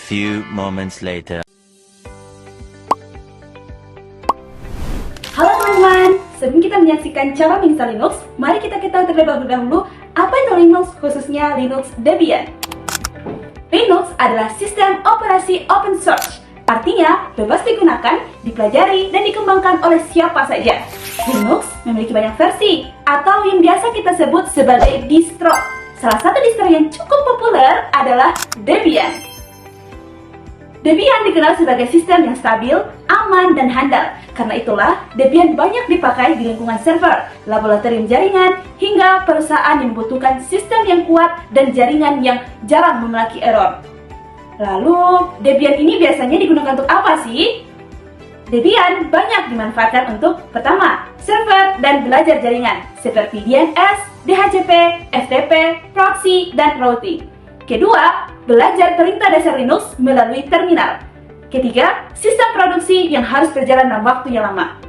few moments later. Halo teman-teman, sebelum kita menyaksikan cara menginstal Linux, mari kita ketahui terlebih dahulu apa itu Linux, khususnya Linux Debian. Linux adalah sistem operasi open source, artinya bebas digunakan, dipelajari, dan dikembangkan oleh siapa saja. Linux memiliki banyak versi, atau yang biasa kita sebut sebagai distro. Salah satu distro yang cukup populer adalah Debian. Debian dikenal sebagai sistem yang stabil, aman, dan handal. Karena itulah, Debian banyak dipakai di lingkungan server, laboratorium jaringan, hingga perusahaan yang membutuhkan sistem yang kuat dan jaringan yang jarang memiliki error. Lalu, Debian ini biasanya digunakan untuk apa sih? Debian banyak dimanfaatkan untuk pertama, server dan belajar jaringan seperti DNS, DHCP, FTP, proxy, dan routing. Kedua, belajar perintah dasar Linux melalui terminal. Ketiga, sistem produksi yang harus berjalan dalam waktu yang lama.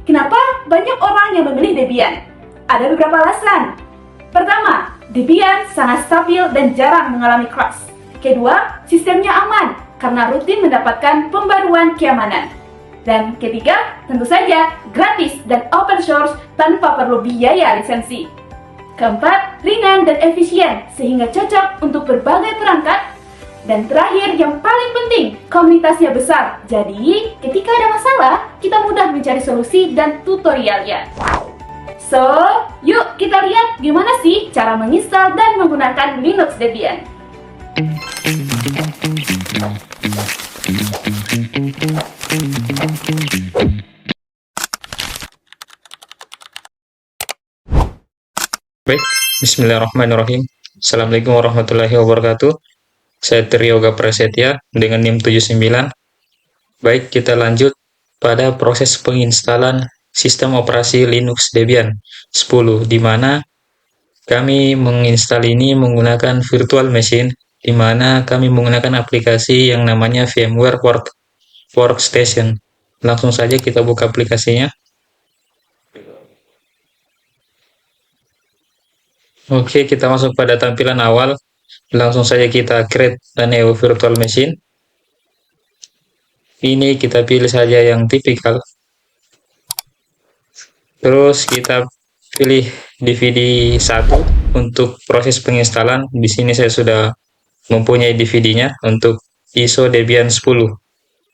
Kenapa banyak orang yang memilih Debian? Ada beberapa alasan. Pertama, Debian sangat stabil dan jarang mengalami crash. Kedua, sistemnya aman karena rutin mendapatkan pembaruan keamanan. Dan ketiga, tentu saja gratis dan open source tanpa perlu biaya lisensi. Keempat, ringan dan efisien sehingga cocok untuk berbagai perangkat. Dan terakhir yang paling penting, komunitasnya besar. Jadi, ketika ada masalah, kita mudah mencari solusi dan tutorialnya. So, yuk kita lihat gimana sih cara menginstal dan menggunakan Linux Debian. Baik, bismillahirrahmanirrahim. Assalamualaikum warahmatullahi wabarakatuh. Saya Triyoga Prasetya dengan NIM 79. Baik, kita lanjut pada proses penginstalan sistem operasi Linux Debian 10, di mana kami menginstal ini menggunakan virtual machine, di mana kami menggunakan aplikasi yang namanya VMware Workstation. Langsung saja kita buka aplikasinya. Oke, kita masuk pada tampilan awal. Langsung saja kita create a new virtual machine. Ini kita pilih saja yang tipikal. Terus kita pilih DVD 1 untuk proses penginstalan. Di sini saya sudah mempunyai DVD-nya untuk ISO Debian 10.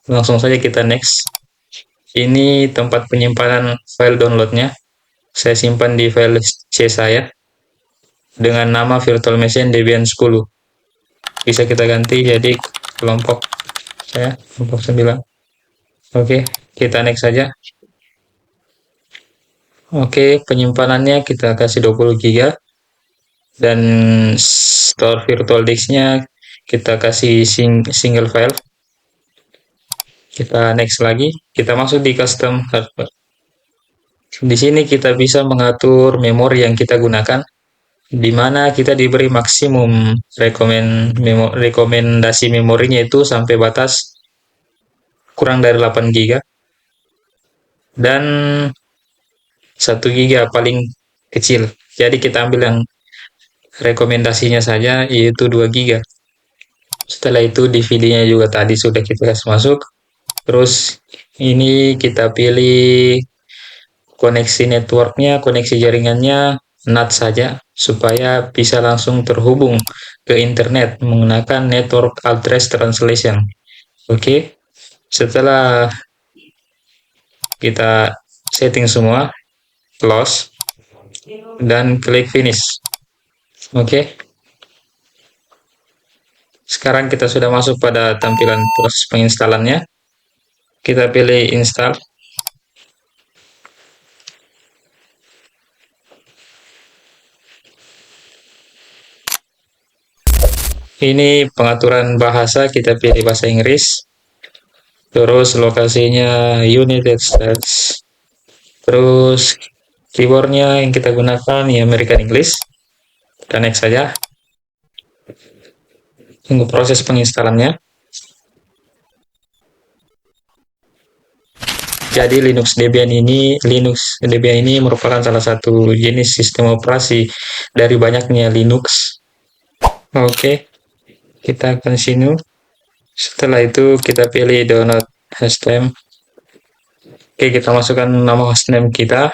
Langsung saja kita next. Ini tempat penyimpanan file downloadnya. Saya simpan di file C saya dengan nama virtual machine Debian 10. Bisa kita ganti jadi kelompok saya, kelompok 9. Oke, kita next saja. Oke, penyimpanannya kita kasih 20 GB dan store virtual disk-nya kita kasih single file. Kita next lagi, kita masuk di custom hardware. Di sini kita bisa mengatur memori yang kita gunakan, di mana kita diberi maksimum rekomendasi memorinya itu sampai batas kurang dari 8 GB dan 1 GB paling kecil. Jadi kita ambil yang rekomendasinya saja, yaitu 2 GB. Setelah itu DVD-nya juga tadi sudah kita kasih masuk. Terus ini kita pilih koneksi networknya, koneksi jaringannya NAT saja, supaya bisa langsung terhubung ke internet menggunakan network address translation. Oke, setelah kita setting semua, close dan klik finish. Oke, sekarang kita sudah masuk pada tampilan proses penginstalannya. Kita pilih install. Ini pengaturan bahasa, kita pilih bahasa Inggris. Terus lokasinya United States. Terus keyboardnya yang kita gunakan ya American English. Kita next saja. Tunggu proses penginstalannya. Jadi Linux Debian ini merupakan salah satu jenis sistem operasi dari banyaknya Linux. Oke, kita continue. Setelah itu kita pilih download hostname. Oke, kita masukkan nama hostname kita.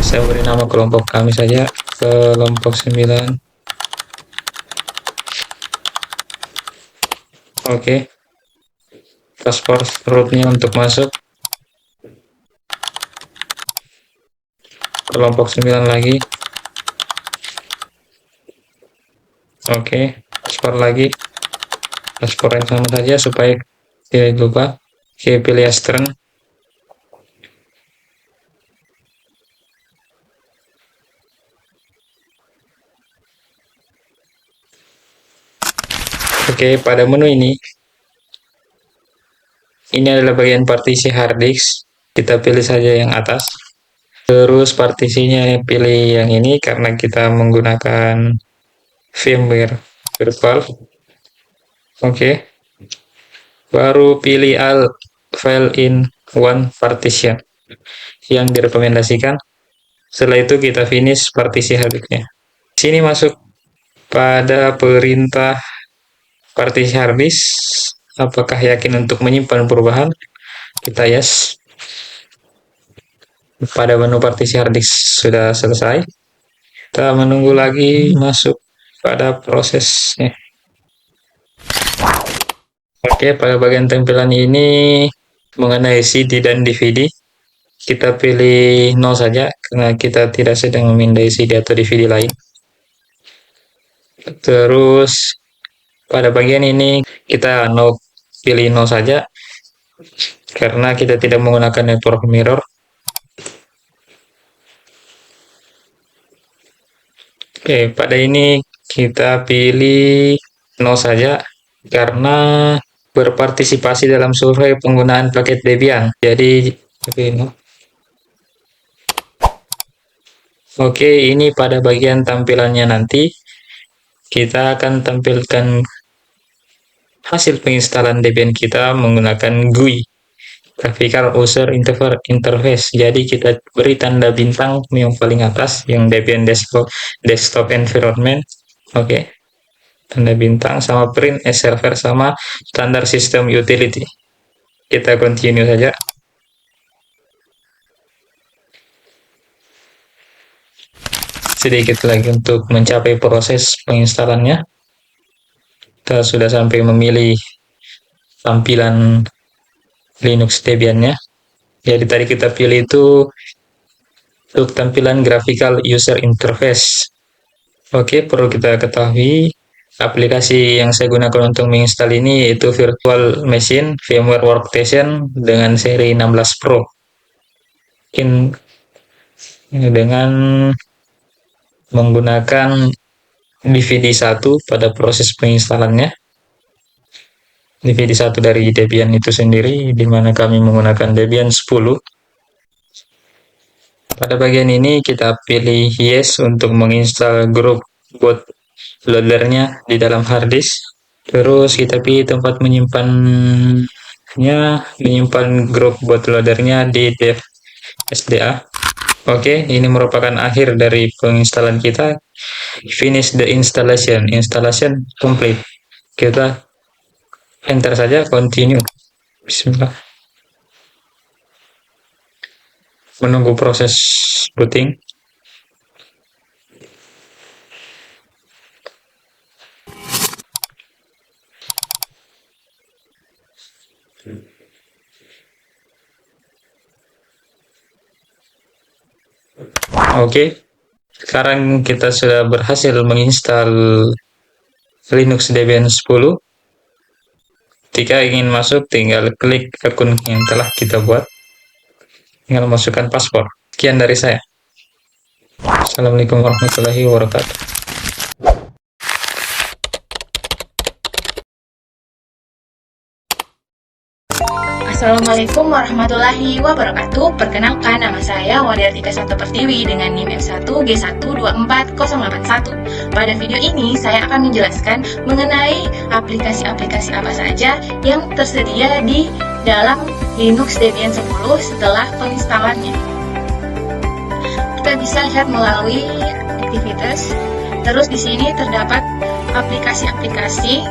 Saya beri nama kelompok kami saja, kelompok 9. Oke, password rootnya untuk masuk kelompok 9 lagi. Oke, password lagi, password yang sama saja supaya tidak lupa. Oke, pilih Astron. Oke, pada menu ini adalah bagian partisi hard disk. Kita pilih saja yang atas. Terus partisinya pilih yang ini karena kita menggunakan firmware virtual. Oke. Baru pilih all file in one partition yang direkomendasikan. Setelah itu kita finish partisi hard disknya. Sini masuk pada perintah partisi hard disk. Apakah yakin untuk menyimpan perubahan? Kita yes. Pada menu partisi hard disk sudah selesai. Kita menunggu lagi masuk pada prosesnya. Oke, pada bagian tampilan ini mengenai CD dan DVD, kita pilih no saja karena kita tidak sedang memindai CD atau DVD lain. Terus pada bagian ini kita pilih no saja karena kita tidak menggunakan network mirror. Oke, pada ini kita pilih no saja karena berpartisipasi dalam survei penggunaan paket Debian. Jadi no. Oke, ini pada bagian tampilannya nanti kita akan tampilkan hasil penginstalan Debian kita menggunakan GUI, Graphical User Interface. Jadi kita beri tanda bintang yang paling atas, yang Debian Desktop Environment. Oke, tanda bintang sama print as server sama standar system utility. Kita continue saja. Sedikit lagi untuk mencapai proses penginstalannya. Kita sudah sampai memilih tampilan Linux Debian-nya. Jadi tadi kita pilih itu untuk tampilan Graphical User Interface. Oke, perlu kita ketahui aplikasi yang saya gunakan untuk menginstal ini yaitu Virtual Machine VMware Workstation dengan seri 16 Pro. Mungkin dengan menggunakan DVD1 pada proses penginstalannya. DVD1 dari Debian itu sendiri, di mana kami menggunakan Debian 10. Pada bagian ini kita pilih yes untuk menginstal grup bootloader-nya di dalam hard disk. Terus kita pilih tempat menyimpan grup bootloader-nya di dev SDA. Oke, ini merupakan akhir dari penginstalan kita. Finish the installation. Installation complete. Kita enter saja, continue. Bismillah. Menunggu proses booting. Oke, sekarang kita sudah berhasil menginstal Linux Debian 10. Jika ingin masuk, tinggal klik akun yang telah kita buat. Tinggal masukkan paspor. Sekian dari saya. Assalamualaikum warahmatullahi wabarakatuh. Assalamualaikum warahmatullahi wabarakatuh. Perkenalkan, nama saya Wadiartika Santo Pertiwi dengan NIM M1G1248081. Pada video ini saya akan menjelaskan mengenai aplikasi-aplikasi apa saja yang tersedia di dalam Linux Debian 10 setelah penginstalannya. Kita bisa lihat melalui aktivitas. Terus di sini terdapat aplikasi-aplikasi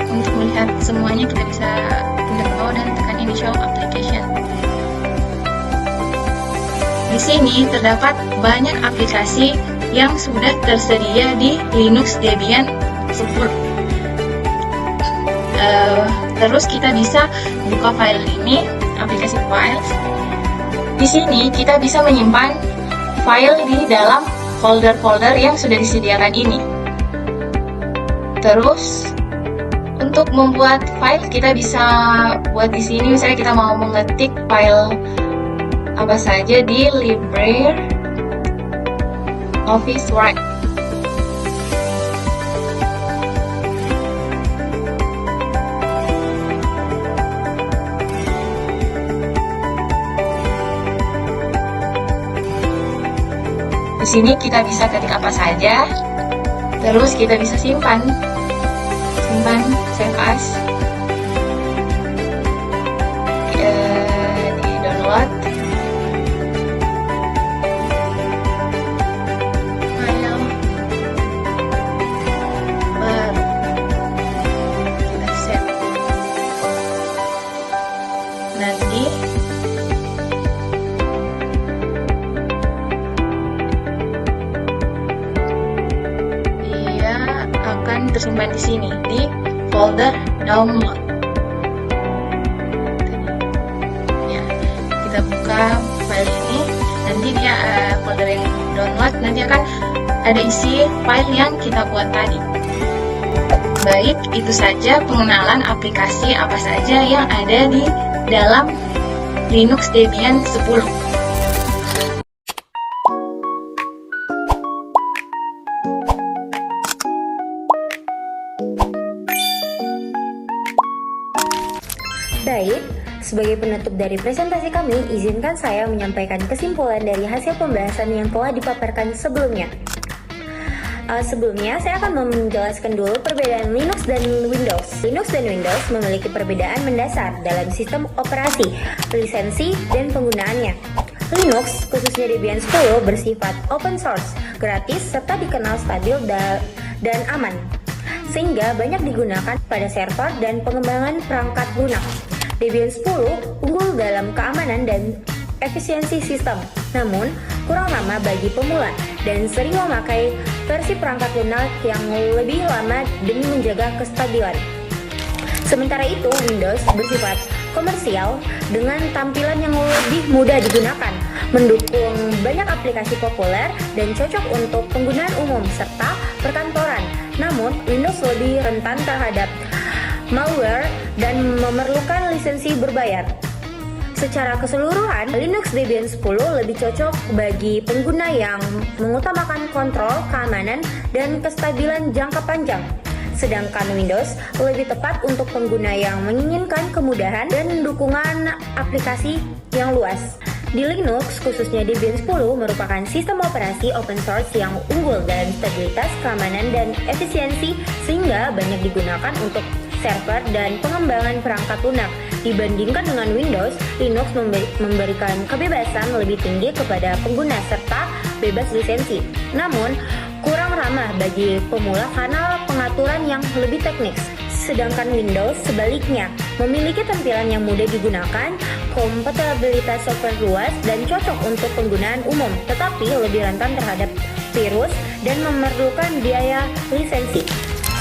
untuk melihat semuanya kita bisa pindah ke bawah dan tekan ini show application. Di sini terdapat banyak aplikasi yang sudah tersedia di Linux Debian 10. Terus kita bisa buka file ini, aplikasi files. Di sini kita bisa menyimpan file di dalam folder-folder yang sudah disediakan ini. Terus untuk membuat file kita bisa buat di sini, misalnya kita mau mengetik file apa saja di LibreOffice Word. Di sini kita bisa ketik apa saja, terus kita bisa simpan, save as, di download, file baru, kita save, nanti tersimpan di sini di folder download. Ya, kita buka file ini, nanti dia folder yang download nanti akan ada isi file yang kita buat tadi. Baik, itu saja pengenalan aplikasi apa saja yang ada di dalam Linux Debian 10. Baik, sebagai penutup dari presentasi kami, izinkan saya menyampaikan kesimpulan dari hasil pembahasan yang telah dipaparkan sebelumnya. Sebelumnya, saya akan menjelaskan dulu perbedaan Linux dan Windows. Linux dan Windows memiliki perbedaan mendasar dalam sistem operasi, lisensi, dan penggunaannya. Linux, khususnya Debian 10, bersifat open source, gratis, serta dikenal stabil dan aman, sehingga banyak digunakan pada server dan pengembangan perangkat lunak. Debian 10 unggul dalam keamanan dan efisiensi sistem, namun kurang ramah bagi pemula dan sering memakai versi perangkat lunak yang lebih lama demi menjaga kestabilan. Sementara itu, Windows bersifat komersial dengan tampilan yang lebih mudah digunakan, mendukung banyak aplikasi populer dan cocok untuk penggunaan umum serta perkantoran. Namun, Windows lebih rentan terhadap malware dan memerlukan lisensi berbayar. Secara keseluruhan, Linux Debian 10 lebih cocok bagi pengguna yang mengutamakan kontrol, keamanan, dan kestabilan jangka panjang. Sedangkan Windows lebih tepat untuk pengguna yang menginginkan kemudahan dan dukungan aplikasi yang luas. Di Linux, khususnya Debian 10, merupakan sistem operasi open source yang unggul dalam stabilitas, keamanan, dan efisiensi, sehingga banyak digunakan untuk server dan pengembangan perangkat lunak. Dibandingkan dengan Windows, Linux memberikan kebebasan lebih tinggi kepada pengguna serta bebas lisensi. Namun, kurang ramah bagi pemula karena pengaturan yang lebih teknis. Sedangkan Windows sebaliknya, memiliki tampilan yang mudah digunakan, kompatibilitas software luas, dan cocok untuk penggunaan umum, tetapi lebih rentan terhadap virus dan memerlukan biaya lisensi.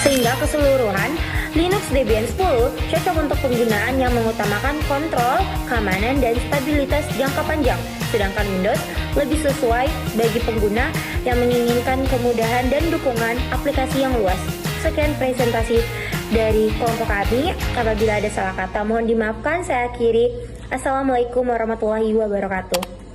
Sehingga keseluruhan, Linux Debian 10 cocok untuk penggunaan yang mengutamakan kontrol, keamanan, dan stabilitas jangka panjang. Sedangkan Windows lebih sesuai bagi pengguna yang menginginkan kemudahan dan dukungan aplikasi yang luas. Sekian presentasi dari kelompok kami. Apabila ada salah kata mohon dimaafkan. Saya akhiri. Assalamualaikum warahmatullahi wabarakatuh.